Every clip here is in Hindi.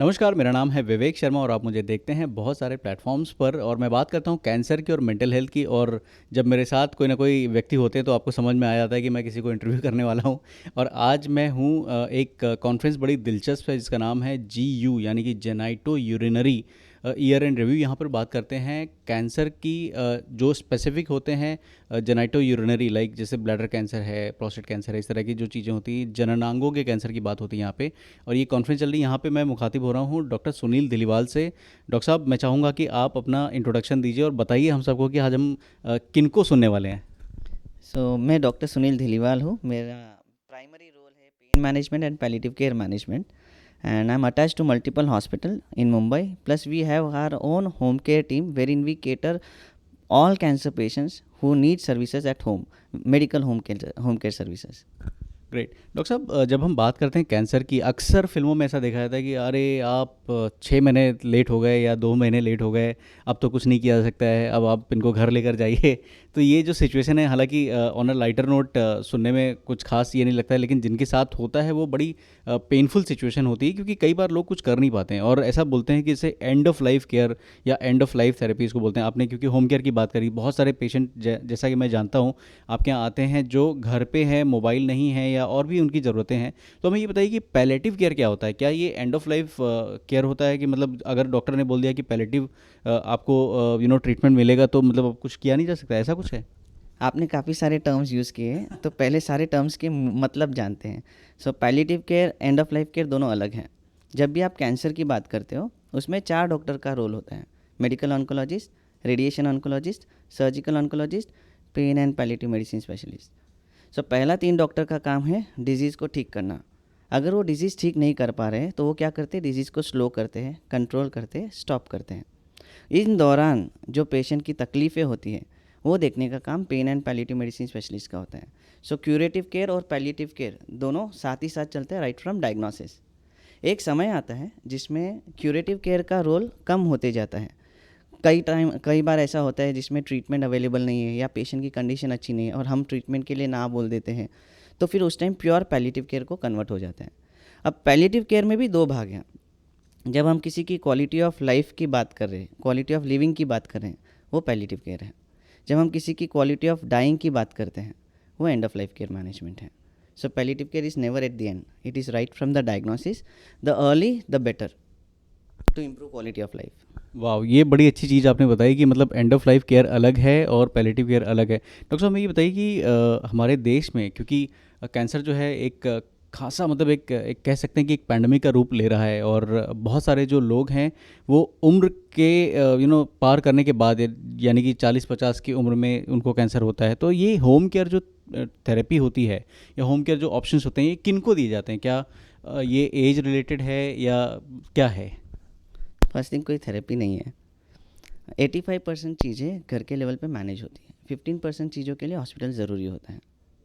नमस्कार, मेरा नाम है विवेक शर्मा और आप मुझे देखते हैं बहुत सारे प्लेटफ़ॉर्म्स पर और मैं बात करता हूँ कैंसर की और मेंटल हेल्थ की। और जब मेरे साथ कोई ना कोई व्यक्ति होते हैं तो आपको समझ में आ जाता है कि मैं किसी को इंटरव्यू करने वाला हूँ। और आज मैं हूँ एक कॉन्फ्रेंस बड़ी दिलचस्प है जिसका नाम है जीयू यानी कि genito urinary year and review. यहाँ पर बात करते हैं कैंसर की जो स्पेसिफिक होते हैं जेनाइटो यूरिनरी, लाइक जैसे ब्लैडर कैंसर है, प्रोस्टेट कैंसर है, इस तरह की जो चीज़ें होती हैं जननांगों के कैंसर की बात होती है यहाँ पे। और ये कॉन्फ्रेंस चल रही है, यहाँ पे मैं मुखातिब हो रहा हूँ डॉक्टर सुनील दिलीवाल से। डॉक्टर साहब, मैं चाहूँगा कि आप अपना इंट्रोडक्शन दीजिए और बताइए हम सबको कि आज हम किनको सुनने वाले हैं। मैं डॉक्टर सुनील धीलीवाल हूँ। मेरा प्राइमरी रोल है pain management and palliative care management, and I am attached to multiple hospital in Mumbai. Plus we have our own home care team where in we cater all cancer patients who need services at home, medical home care services. Great. Doctor साहब, जब हम बात करते हैं कैंसर की, अक्सर फिल्मों में ऐसा देखा जाता है कि अरे आप 6 महीने लेट हो गए या 2 महीने लेट हो गए, अब तो कुछ नहीं किया जा सकता है, अब आप इनको घर लेकर जाइए। तो ये जो सिचुएशन है, हालांकि ऑन अ लाइटर नोट सुनने में कुछ खास ये नहीं लगता है, लेकिन जिनके साथ होता है वो बड़ी पेनफुल सिचुएशन होती है, क्योंकि कई बार लोग कुछ कर नहीं पाते हैं और ऐसा बोलते हैं कि इसे एंड ऑफ लाइफ केयर या एंड ऑफ लाइफ थेरेपी इसको बोलते हैं। आपने क्योंकि होम केयर की बात करी, बहुत सारे पेशेंट जैसा कि मैं जानता हूँ आपके यहाँ आते हैं जो घर पे हैं, मोबाइल नहीं है या और भी उनकी ज़रूरतें हैं। तो हमें ये बताइए कि पैलेटिव केयर क्या होता है? क्या ये एंड ऑफ लाइफ केयर होता है कि मतलब अगर डॉक्टर ने बोल दिया कि पैलेटिव आपको ट्रीटमेंट मिलेगा तो मतलब अब कुछ किया नहीं जा सकता, ऐसा कुछ है? आपने काफ़ी सारे टर्म्स यूज़ किए हैं, तो पहले सारे टर्म्स के मतलब जानते हैं। Palliative care, and of life care दोनों अलग हैं। जब भी आप कैंसर की बात करते हो, उसमें 4 डॉक्टर का रोल होता है: medical oncologist, radiation oncologist, surgical oncologist, pain and palliative medicine specialist. पहला 3 डॉक्टर का काम है डिजीज़ को ठीक करना। अगर वो डिजीज़ ठीक नहीं कर पा रहे हैं तो वो क्या करते हैं, डिजीज़ को स्लो करते हैं, कंट्रोल करते हैं, स्टॉप करते हैं। इन दौरान जो पेशेंट की तकलीफ़ें होती हैं वो देखने का काम pain and palliative medicine specialist का होता है। क्यूरेटिव केयर और पैलिएटिव केयर दोनों साथ ही साथ चलते हैं, राइट फ्रॉम डायग्नोसिस। एक समय आता है जिसमें क्यूरेटिव केयर का रोल कम होते जाता है। कई बार ऐसा होता है जिसमें ट्रीटमेंट अवेलेबल नहीं है या पेशेंट की कंडीशन अच्छी नहीं है और हम ट्रीटमेंट के लिए ना बोल देते हैं, तो फिर उस टाइम प्योर पैलिएटिव केयर को कन्वर्ट हो जाता है। अब पैलिएटिव केयर में भी 2 भाग हैं। जब हम किसी की क्वालिटी ऑफ लाइफ की बात कर रहे हैं, क्वालिटी ऑफ लिविंग की बात कर रहे हैं, वो पैलिएटिव केयर है। जब हम किसी की क्वालिटी ऑफ डाइंग की बात करते हैं, वो end of life care management है। Palliative care is never at the end, it is right from the diagnosis, the early the better, to improve quality of life. वाह, ये बड़ी अच्छी चीज़ आपने बताई कि मतलब एंड ऑफ लाइफ केयर अलग है और पैलेटिव केयर अलग है। डॉक्टर साहब, हमें ये बताइए कि हमारे देश में, क्योंकि कैंसर जो है एक खासा मतलब एक कह सकते हैं कि एक पैंडमिक का रूप ले रहा है और बहुत सारे जो लोग हैं वो उम्र के पार करने के बाद, यानी कि 40-50 की उम्र में उनको कैंसर होता है। तो ये होम केयर जो थेरेपी होती है या होम केयर जो ऑप्शंस होते हैं, ये किन को दिए जाते हैं? क्या ये एज रिलेटेड है या क्या है? फर्स्ट थिंग, कोई थेरेपी नहीं है। 85% चीज़ें घर के लेवल पे मैनेज होती हैं, 15% चीज़ों के लिए हॉस्पिटल ज़रूरी होता है।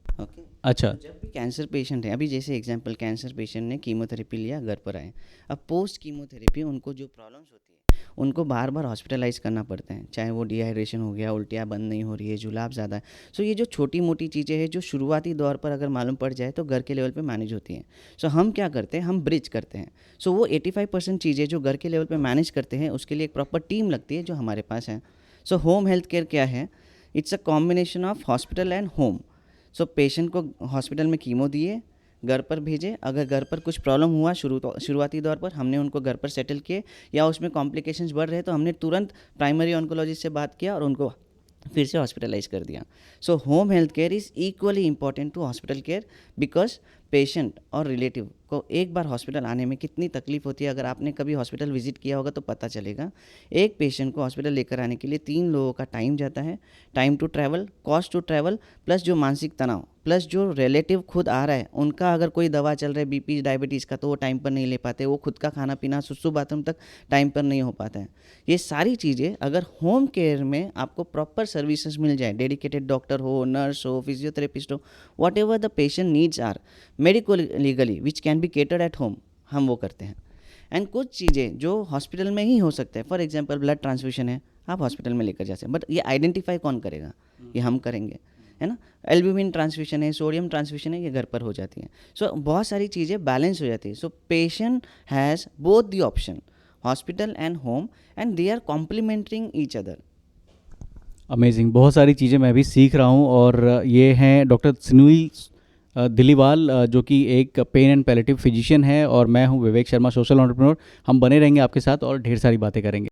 ओके। अच्छा। तो जब भी कैंसर पेशेंट है, अभी जैसे एग्जांपल, कैंसर पेशेंट ने कीमोथेरेपी लिया, घर पर आए। अब पोस्ट कीमोथेरेपी उनको जो प्रॉब्लम्स होती है, उनको बार बार हॉस्पिटलाइज करना पड़ता है, चाहे वो डिहाइड्रेशन हो गया, उल्टियाँ बंद नहीं हो रही है, जुलाब ज़्यादा है। ये जो छोटी मोटी चीज़ें हैं जो शुरुआती दौर पर अगर मालूम पड़ जाए तो घर के लेवल पे मैनेज होती हैं। हम क्या करते हैं, हम ब्रिज करते हैं। वो 85% चीज़ें जो घर के लेवल पे मैनेज करते हैं, उसके लिए एक प्रॉपर टीम लगती है जो हमारे पास है। होम हेल्थ केयर क्या है? It's a combination of hospital and home. Patient को हॉस्पिटल में कीमो दिए, घर पर भेजे। अगर घर पर कुछ प्रॉब्लम हुआ शुरुआती दौर पर, हमने उनको घर पर सेटल किए, या उसमें कॉम्प्लिकेशंस बढ़ रहे तो हमने तुरंत प्राइमरी ऑन्कोलॉजिस्ट से बात किया और उनको फिर से हॉस्पिटलाइज कर दिया। Home health care is equally important to hospital care, because patient और रिलेटिव को एक बार हॉस्पिटल आने में कितनी तकलीफ होती है, अगर आपने कभी हॉस्पिटल विजिट किया होगा तो पता चलेगा। एक पेशेंट को हॉस्पिटल लेकर आने के लिए 3 लोगों का टाइम जाता है, time to travel, cost to travel, plus जो मानसिक तनाव, प्लस जो रिलेटिव खुद आ रहा है, उनका अगर कोई दवा चल रहा है बीपी डायबिटीज़ का, तो वो टाइम पर नहीं ले पाते, वो खुद का खाना पीना, सुसु बाथरूम तक टाइम पर नहीं हो पाता है। ये सारी चीज़ें अगर होम केयर में आपको प्रॉपर सर्विसेज मिल जाए, डेडिकेटेड डॉक्टर हो, नर्स हो, फिजियोथेरेपिस्ट हो, whatever the patient needs are medico legally which can be catered at home, हम वो करते हैं। एंड कुछ चीज़ें जो हॉस्पिटल में ही हो सकते हैं, फॉर एग्जांपल ब्लड ट्रांसफ्यूशन है, आप हॉस्पिटल में लेकर जा सकते हैं, बट ये आइडेंटिफाई कौन करेगा? ये हम करेंगे। है ना, एल्ब्यूमिन ट्रांसफ्यूशन है, सोडियम ट्रांसफ्यूशन है, ये घर पर हो जाती है। सो बहुत सारी चीज़ें बैलेंस हो जाती है। So patient has both the option, hospital and home, and they are complementing each other. Amazing, बहुत सारी चीज़ें मैं भी सीख रहा हूँ। और ये हैं डॉक्टर सुनील दिलीवाल, जो कि एक पेन एंड पैलेटिव फिजिशियन है, और मैं हूँ विवेक शर्मा, सोशल एंटरप्रेन्योर। हम बने रहेंगे आपके साथ और ढेर सारी बातें करेंगे।